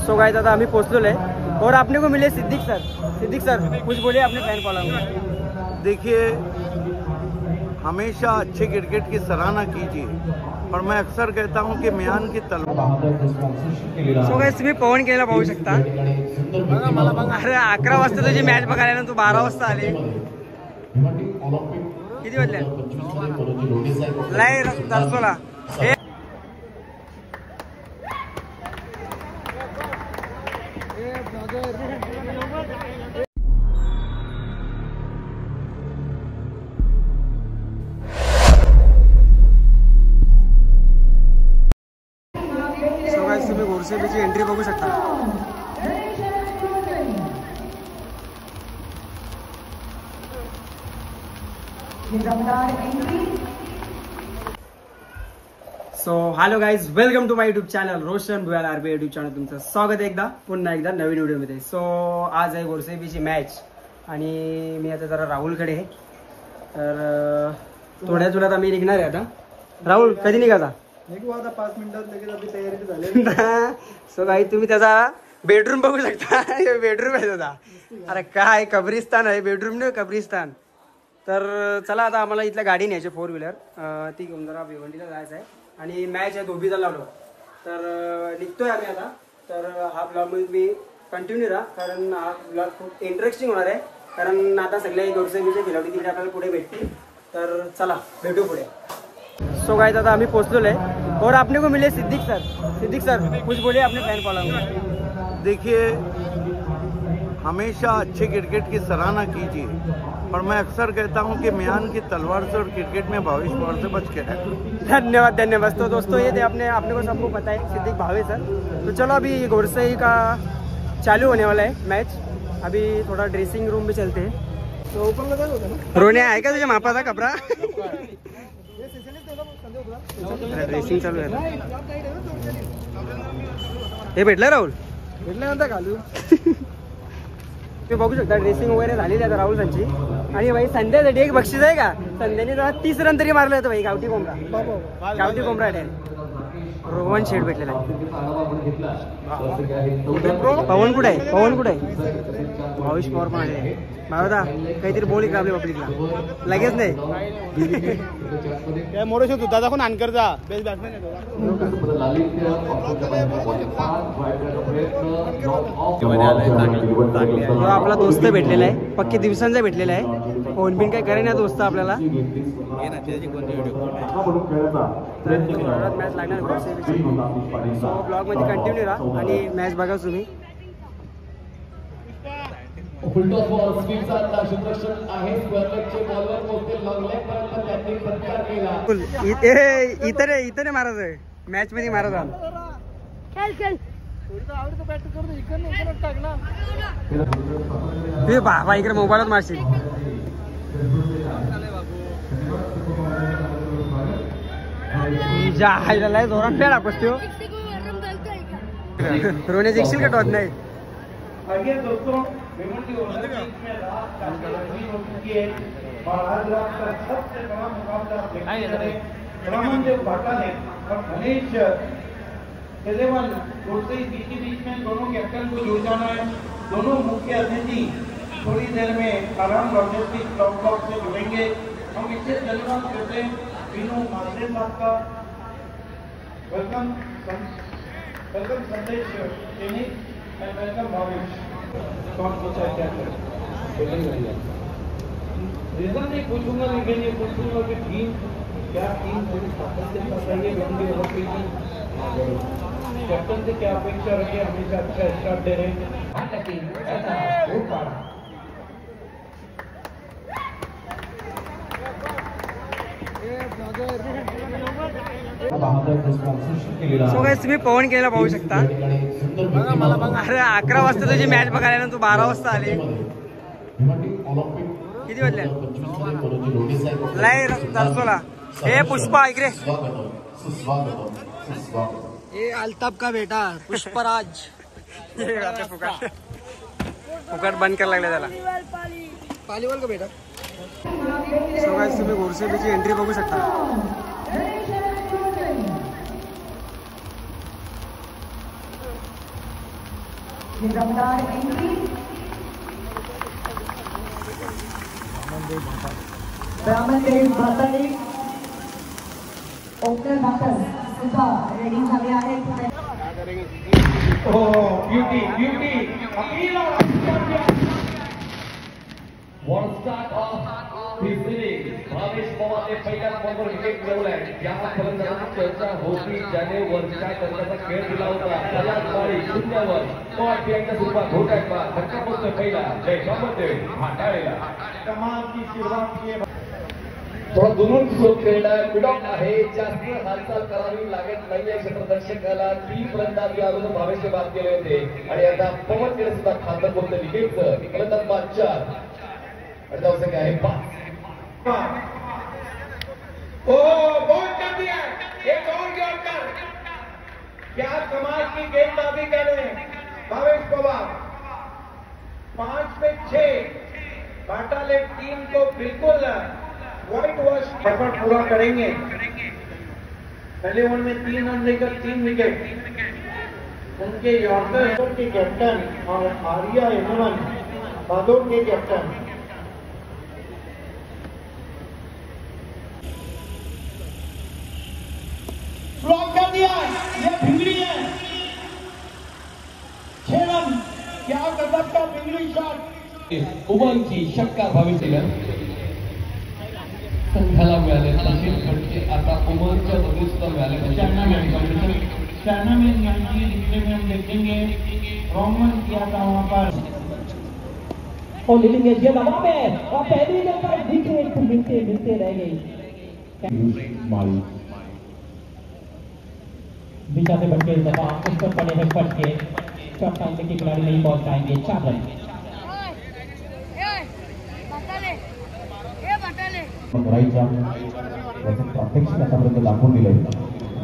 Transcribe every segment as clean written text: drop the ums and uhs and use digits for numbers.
So guys आता आम्ही पोहोचलो है और आपने को मिले सिद्दीक सर। सिद्दीक सर कुछ बोलिए अपने फैन फॉलोअर में। देखिए, हमेशा अच्छे क्रिकेट की सराहना कीजिए और मैं अक्सर कहता हूं कि म्यान की तलवार। सो गाइस तुम्ही पवन केलेला पाहू शकता। अरे 11 वाजता तुझी मॅच बघायला ना तू 12 वाजता आले। किती वाजले? लय दर्शोला तुम्ही घोरसेबीची एंट्री बघू शकता। So hello guys, welcome to my YouTube channel Roshan Bhuyal RB YouTube channel तुमचं स्वागत आहे पुन्हा एकदा नवीन व्हिडिओमध्ये। सो आज आहे घोरसेबीची मॅच आणि मी आता जरा राहुलकडे आहे, तर थोड्याच वेळात आम्ही निघणार आहे। आता राहुल कधी निघाला? 5 मिनिटात लगेच आपली तयारी झाली। सो गाई तुम्ही त्याचा बेडरूम बघू शकता। बेडरूम आहे त्याचा। अरे काय कब्रिस्तान आहे, बेडरूम नाही कब्रिस्तान। तर चला आता आम्हाला इथल्या गाडी न्यायची 4 व्हीलर, ती घेऊन जरा भिवंडीला जायचं आहे आणि मॅच आहे धोबीचा लावलो। तर निघतोय आम्ही आता। तर हा ब्लॉग मध्ये मी कंटिन्यू राहा, कारण हा ब्लॉग खूप इंटरेस्टिंग होणार आहे, कारण आता सगळे घोरसेबीचे खिलाडी तिकडे आपल्याला पुढे भेटतील। तर चला भेटू पुढे। सो गाइस आता आम्ही पोहोचलो है और आपने को मिले सिद्दीक सर। सिद्दीक सर कुछ बोलिए अपने फैन फॉलोअर में। देखिए, हमेशा अच्छे क्रिकेट की सराहना कीजिए और मैं अक्सर कहता हूं कि म्यान की तलवार से और क्रिकेट में भावेश पवार से बच के रहें। धन्यवाद धन्यवाद। तो दोस्तों ये थे अपने को सबको पता है सिद्दीक भावे सर। तो चलो अभी घोरसई का चालू होने वाला है मैच। अभी थोड़ा ड्रेसिंग रूम में चलते हैं। तो ऊपर रोने आहे का तुझ्या मापाचा कपडा? ड्रेसिंग चालू आहे। हे भेटलं राहुल? भेटल्यानंतर घालू। तुम्ही बघू शकता ड्रेसिंग वगैरे झालेली आहे राहुल यांची। आणि भाई संध्यासाठी एक बक्षीस आहे का? संध्याने 30 रन तरी मारले होते भाई। गावठी कोंबडा आहे। रोहन शेठ भेटलेला आहे। पवन कुठे आहे? भावेश पवार पण आहे। बाबा काहीतरी बोल इकडे आपल्या पब्लिकला। लगेच नाही मोडू शकतो दादा कोण आणकर जा बेस्ट बॅट्समॅन आहे। आपला दोस्त भेटलेला आहे, पक्के दिवसांचा भेटलेला आहे। फोन बिन काय करे ना दोस्त आपल्याला। मॅच लागणार ब्लॉग मध्ये कंटिन्यू राहा आणि मॅच बघा तुम्ही। इथे महाराज आहे मॅच मध्ये महाराज बाबा इकडे मोबाईलात मारशील। जोरात फेडा पसतो रोने जिंकशील का टॉच नाही? बीच में दोनों कैप्टन को जुड़ जाना है। दोनों मुख्य अतिथि थोड़ी देर में आराम लॉजिस्टिक ब्लॉक से जुड़ेंगे। हम विशेष धन्यवाद करते हैं विनू मास्टर साहब का। वेलकम संदेश एंड वेलकम भावेश। कौन पूछा क्या रीजन नहीं पूछूंगा, लेकिन ये पूछूंगा कि टीम थोड़ी ताकत से चाहिए। कैप्टन से क्या अपेक्षा रखे? हमेशा अच्छा स्टार्ट दे रहे हैं। सो गाइस तुम्ही पवन केलेला पाहू शकता। अरे 11 वाजता तुझी मॅच बघायला ना तू 12 वाजता आले। किती वाजले? लय दर्शोला। हे पुष्पा इकडे। ये अल्ताफ का बेटा पुष्पराज। फुकट बंद करायला लागले त्याला। पालीवाल का बेटा। सो गाइस तुम्ही घोरसेबीची एंट्री बघू शकता। दमदार एंट्री ब्राह्मणदेव भाताने ओपनर बॅटर सुद्धा रेडी झाले आहेत. Beauty beauty appeal One start off this inning. Bhavesh पवारने पहिल्याच बॉलवर विकेट मिळवलाय. या फलंदाजाची चर्चा होती ज्याने वरच्या दर्जाचा खेळ दिला होता. त्यालाच बाळी शून्यावर पॉट बिहाइंडच्या स्वरूपात होत आहेत बा. धक्का पोचतोय पहिला जय ब्राह्मणदेव हाताळेला. कमाल की शुरुआत की थोडा दुरून शोध खेळलाय. मिडॉक आहे. जास्त हालचाल करावी लागत नाहीये क्षेत्ररक्षकाला. 3 फलंदाज या अगोदर भावेशने बाद केले होते आणि आता पवनकडे सुद्धा खातं कोणतं विकेटचं. फलंदाज बाद 4 अडदाव संख्या आहे 5. बहुत कर दिया एक और यॉर्कर. क्या कमाल की गेंदबाजी कर रहे हैं भावेश पवार. 5 पे 6 बाटाले टीम को बिल्कुल व्हाइट वॉश एफर्ट पूरा करेंगे. पहले ओवर में 3 रन लेकर 3 विकेट. उनके यॉर्कर के कैप्टन और आर्या एमन बादों के कैप्टन ब्लॉक कर दिया. ये भिंगड़ी है. 6 रन. क्या गजब का भिंगड़ी शॉट. उमंगची षटकार भावेश दिला. संघाला मिळाले तसे फटके आता उमंगच्या बदली सुद्धा मिळाले. चाइना में दूसरे में हम देखेंगे रोमन किया था वहां पर और लेंगे ये दबाव में और पहली गेंद पर विकेट मिलते रह गई. मारी दिशा से बढ़ के दफा उस पर पड़े हैं फटके. शॉट टाइम के खिलाड़ी नहीं पहुंच पाएंगे. 4 रन. राईच्या प्रात्यक्षिक आतापर्यंत दाखवून दिलंय.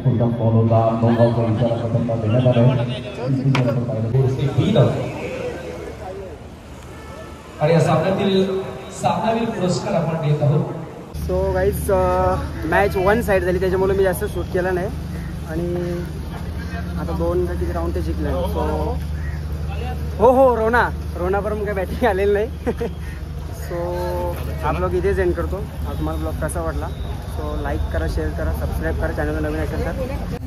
पुढचा फॉल होता. 9 धावांचा इशारा प्रथमता देण्यात आलाय. आणि या सामन्यातील सामनावीर पुरस्कार आपण देत आहोत. सो गाईज मॅच 1 साईड झाली त्याच्यामुळे मी जास्त शूट केला नाही आणि आता 2 किती राऊंड ते जिंकले. सो हो रोना पर मग काय बॅटिंग आलेलं नाही. सो हा ब्लॉग इथेच एंड करतो. हा तुम्हाला ब्लॉग कसा वाटला सो लाईक करा, शेअर करा, सबस्क्राईब करा चॅनलला नवीन असेल तर.